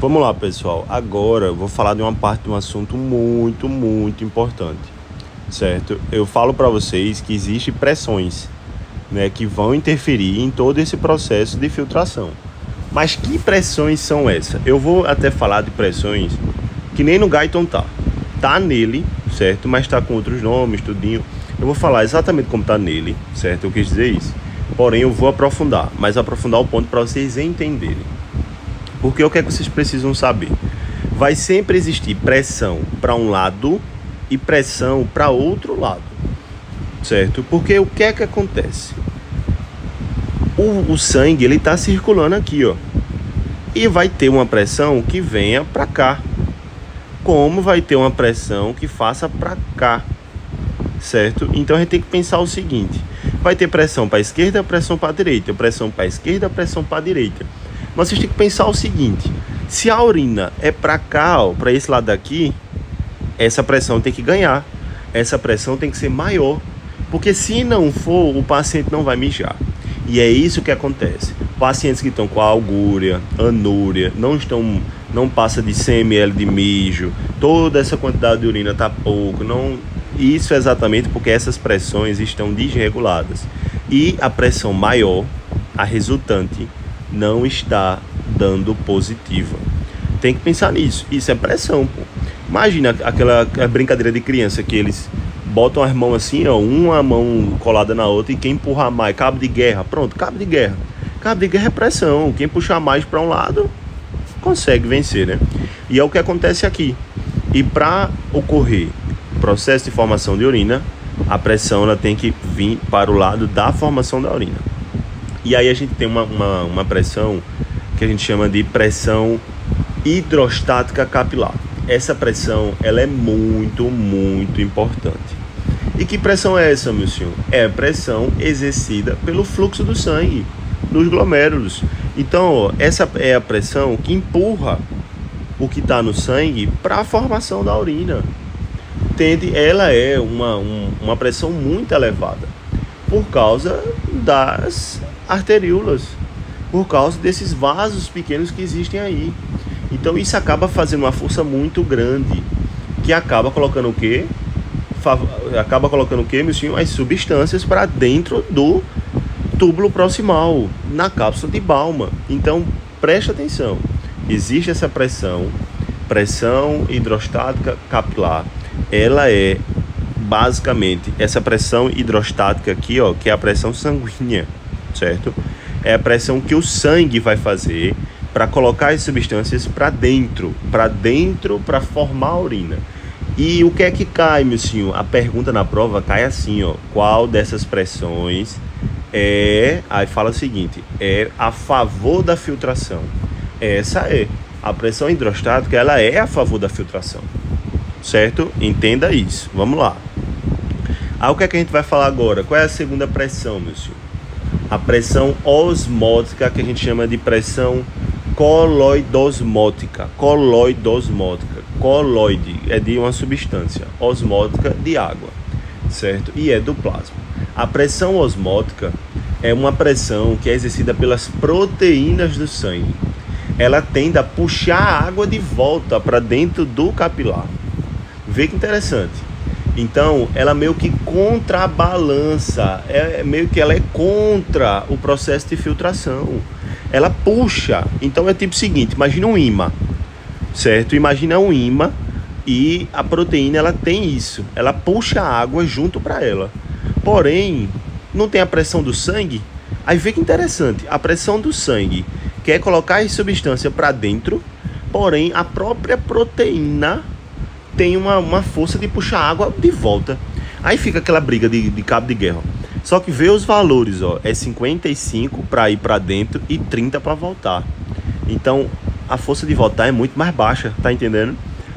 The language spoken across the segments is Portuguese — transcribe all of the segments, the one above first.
Vamos lá, pessoal. Agora eu vou falar de uma parte de um assunto muito importante, certo? Eu falo para vocês que existem pressões, né, que vão interferir em todo esse processo de filtração. Mas que pressões são essas? Eu vou até falar de pressões que nem no Guyton tá nele, certo? Mas tá com outros nomes, tudinho. Eu vou falar exatamente como tá nele, certo? Eu quis dizer isso. Porém, eu vou aprofundar, mas aprofundar o ponto para vocês entenderem. Porque o que é que vocês precisam saber? Vai sempre existir pressão para um lado e pressão para outro lado, certo? Porque o que é que acontece? O sangue, ele tá circulando aqui, ó. E vai ter uma pressão que venha para cá. Como vai ter uma pressão que faça para cá, certo? Então a gente tem que pensar o seguinte: vai ter pressão para a esquerda, pressão para a direita, pressão para a esquerda, pressão para a direita. Mas vocês têm que pensar o seguinte: se a urina é para cá, ó, para esse lado daqui, essa pressão tem que ganhar. Essa pressão tem que ser maior, porque se não for, o paciente não vai mijar. E é isso que acontece. Pacientes que estão com algúria, anúria, não passa de 100 ml de mijo, toda essa quantidade de urina está pouco. Isso é exatamente porque essas pressões estão desreguladas. E a pressão maior, a resultante, não está dando positiva. Tem que pensar nisso. Isso é pressão, pô. Imagina aquela brincadeira de criança que eles botam as mãos assim, ó, uma mão colada na outra, e quem empurrar mais, cabo de guerra, pronto, cabo de guerra. Cabo de guerra é pressão. Quem puxar mais para um lado consegue vencer, né? E é o que acontece aqui. E para ocorrer o processo de formação de urina, a pressão ela tem que vir para o lado da formação da urina. E aí a gente tem uma pressão que a gente chama de pressão hidrostática capilar. Essa pressão ela é muito importante. E que pressão é essa, meu senhor? É a pressão exercida pelo fluxo do sangue nos glomérulos. Então, ó, essa é a pressão que empurra o que está no sangue para a formação da urina. Entende? Ela é uma pressão muito elevada por causa das arteríolas, por causa desses vasos pequenos que existem aí. Então isso acaba fazendo uma força muito grande, que acaba colocando o quê? Acaba colocando o quê, meu senhor? As substâncias para dentro do túbulo proximal, na cápsula de Bowman. Então preste atenção, existe essa pressão hidrostática capilar. Ela é basicamente essa pressão hidrostática aqui, ó, que é a pressão sanguínea, certo? É a pressão que o sangue vai fazer para colocar as substâncias para dentro, para formar a urina. E o que é que cai, meu senhor? A pergunta na prova cai assim, ó: qual dessas pressões aí fala o seguinte: é a favor da filtração? Essa é a pressão hidrostática, ela é a favor da filtração, certo? Entenda isso. Vamos lá. O que é que a gente vai falar agora? Qual é a segunda pressão, meu senhor? A pressão osmótica, que a gente chama de pressão coloidosmótica. Coloide é de uma substância, osmótica de água, certo? E é do plasma. A pressão osmótica é uma pressão que é exercida pelas proteínas do sangue. Ela tende a puxar a água de volta para dentro do capilar. Vê que interessante. Então, ela meio que contrabalança, meio que ela é contra o processo de filtração. Ela puxa. Então é tipo o seguinte: imagina um ímã, certo? Imagina um ímã e a proteína ela tem isso. Ela puxa a água junto para ela. Porém, não tem a pressão do sangue. Aí vê que interessante. A pressão do sangue quer colocar a substância para dentro, porém a própria proteína tem uma força de puxar água de volta. Aí fica aquela briga de cabo de guerra. Só que vê os valores, ó, é 55 para ir para dentro e 30 para voltar. Então a força de voltar é muito mais baixa, tá entendendo?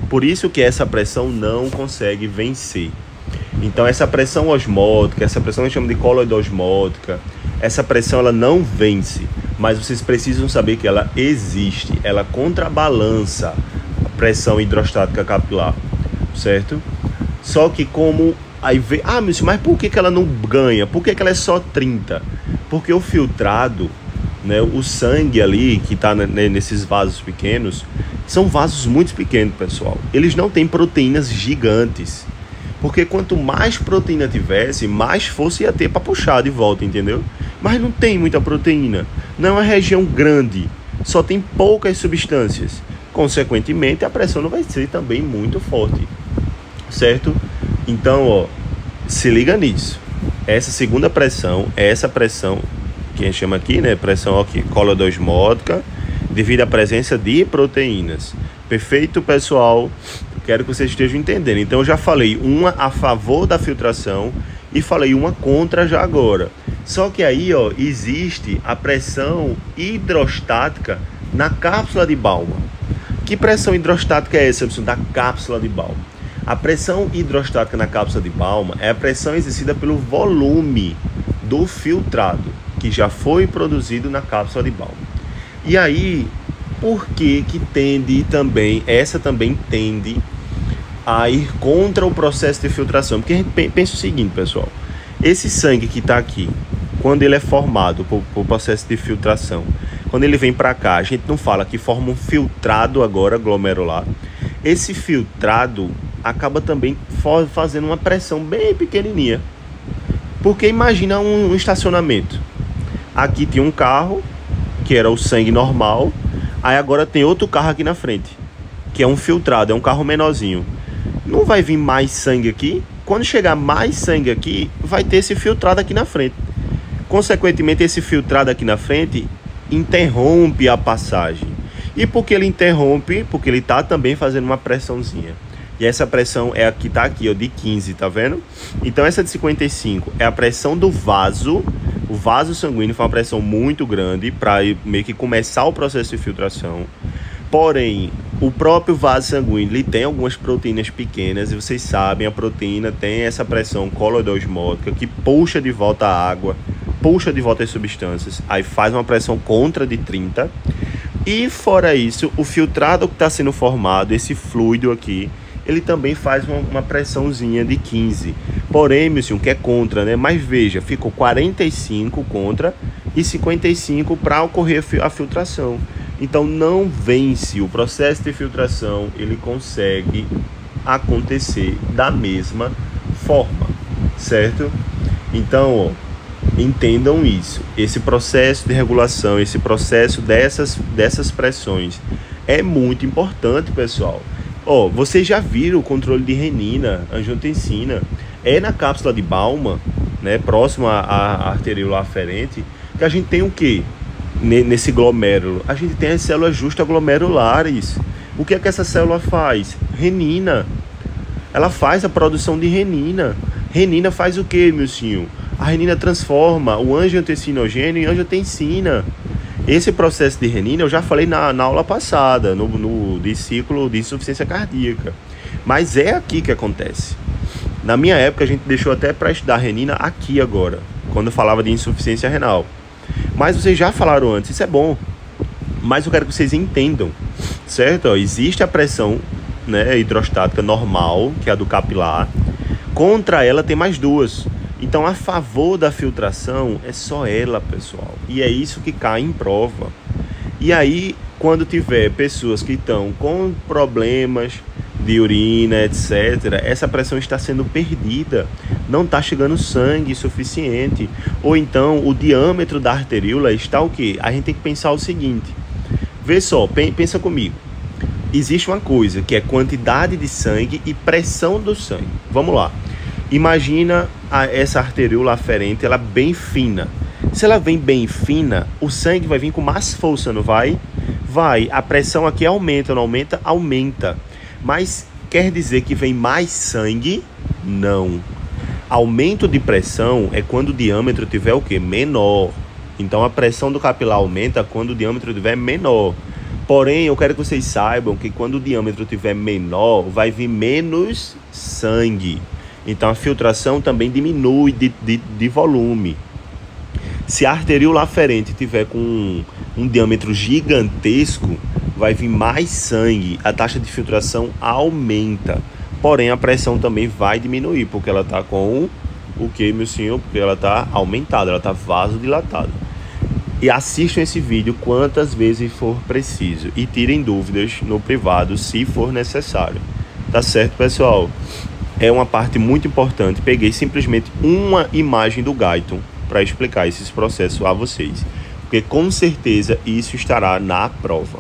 Por isso que essa pressão não consegue vencer. Então essa pressão osmótica, essa pressão que a gente chama de coloidosmótica, essa pressão ela não vence, mas vocês precisam saber que ela existe, ela contrabalança a pressão hidrostática capilar, certo? Só que como aí vê, mas por que ela não ganha? Por que ela é só 30? Porque o filtrado, né, o sangue ali que está nesses vasos pequenos, São vasos muito pequenos, pessoal. Eles não têm proteínas gigantes. Porque quanto mais proteína tivesse, mais força ia ter para puxar de volta, entendeu? Mas não tem muita proteína. Não é uma região grande. Só tem poucas substâncias. Consequentemente, a pressão não vai ser também muito forte. Certo? Então, ó, se liga nisso. Essa segunda pressão, essa pressão que a gente chama aqui, né? Pressão aqui, colodosmótica, devido à presença de proteínas. Perfeito, pessoal? Quero que vocês estejam entendendo. Então eu já falei uma a favor da filtração e falei uma contra já agora. Só que aí, ó, existe a pressão hidrostática na cápsula de Bowman. Que pressão hidrostática é essa, da cápsula de Bowman? A pressão hidrostática na cápsula de Bowman é a pressão exercida pelo volume do filtrado que já foi produzido na cápsula de Bowman. E aí, por que tende também, essa também tende a ir contra o processo de filtração? Porque a gente pensa o seguinte, pessoal, esse sangue que está aqui, quando ele é formado por processo de filtração, quando ele vem para cá, a gente não fala que forma um filtrado agora glomerular. Esse filtrado acaba também fazendo uma pressão bem pequenininha. Porque imagina um estacionamento. Aqui tinha um carro, que era o sangue normal. Aí agora tem outro carro aqui na frente, que é um filtrado, é um carro menorzinho. Não vai vir mais sangue aqui? Quando chegar mais sangue aqui, vai ter esse filtrado aqui na frente. Consequentemente, esse filtrado aqui na frente interrompe a passagem. E por que ele interrompe? Porque ele está também fazendo uma pressãozinha. E essa pressão é a que está aqui, ó, de 15, tá vendo? Então essa de 55 é a pressão do vaso. O vaso sanguíneo foi uma pressão muito grande para meio que começar o processo de filtração. Porém, o próprio vaso sanguíneo ele tem algumas proteínas pequenas e vocês sabem, a proteína tem essa pressão colodosmótica que puxa de volta a água, puxa de volta as substâncias, aí faz uma pressão contra de 30. E fora isso, o filtrado que está sendo formado, esse fluido aqui, ele também faz uma pressãozinha de 15. Porém, meu senhor, que é contra, né? Mas veja, ficou 45 contra e 55 para ocorrer a filtração. Então não vence o processo de filtração, ele consegue acontecer da mesma forma, certo? Então, ó, entendam isso. Esse processo de regulação, esse processo dessas pressões é muito importante, pessoal. Ó, vocês já viram o controle de renina, angiotensina, é na cápsula de Bowman, né, próximo à arteriolar aferente, que a gente tem o quê? Nesse glomérulo, a gente tem as células justaglomerulares. O que é que essa célula faz? Renina. Ela faz a produção de renina. Renina faz o que, meu senhor? A renina transforma o angiotensinogênio em angiotensina. Esse processo de renina eu já falei na aula passada, no ciclo de insuficiência cardíaca. Mas é aqui que acontece. Na minha época a gente deixou até para estudar renina aqui agora, quando eu falava de insuficiência renal. Mas vocês já falaram antes, isso é bom. Mas eu quero que vocês entendam, certo? Ó, existe a pressão, né, hidrostática normal, que é a do capilar. Contra ela tem mais duas. Então, a favor da filtração é só ela, pessoal. E é isso que cai em prova. E aí, quando tiver pessoas que estão com problemas de urina, etc., essa pressão está sendo perdida. Não está chegando sangue suficiente. Ou então, o diâmetro da arteríola está o quê? A gente tem que pensar o seguinte. Vê só, pensa comigo. Existe uma coisa que é quantidade de sangue e pressão do sangue. Vamos lá. Imagina essa arteríola aferente, ela bem fina. Se ela vem bem fina, o sangue vai vir com mais força, não vai? Vai. A pressão aqui aumenta, não aumenta? Aumenta. Mas quer dizer que vem mais sangue? Não. Aumento de pressão é quando o diâmetro tiver o quê? Menor. Então a pressão do capilar aumenta quando o diâmetro tiver menor. Porém, eu quero que vocês saibam que quando o diâmetro tiver menor, vai vir menos sangue. Então a filtração também diminui de volume. Se a arteríola aferente tiver com um diâmetro gigantesco, vai vir mais sangue, a taxa de filtração aumenta. Porém, a pressão também vai diminuir, porque ela está com o que, meu senhor? Porque ela está aumentada, ela está vasodilatada. E assistam esse vídeo quantas vezes for preciso e tirem dúvidas no privado se for necessário. Tá certo, pessoal? É uma parte muito importante. Peguei simplesmente uma imagem do Guyton para explicar esses processos a vocês, porque com certeza isso estará na prova.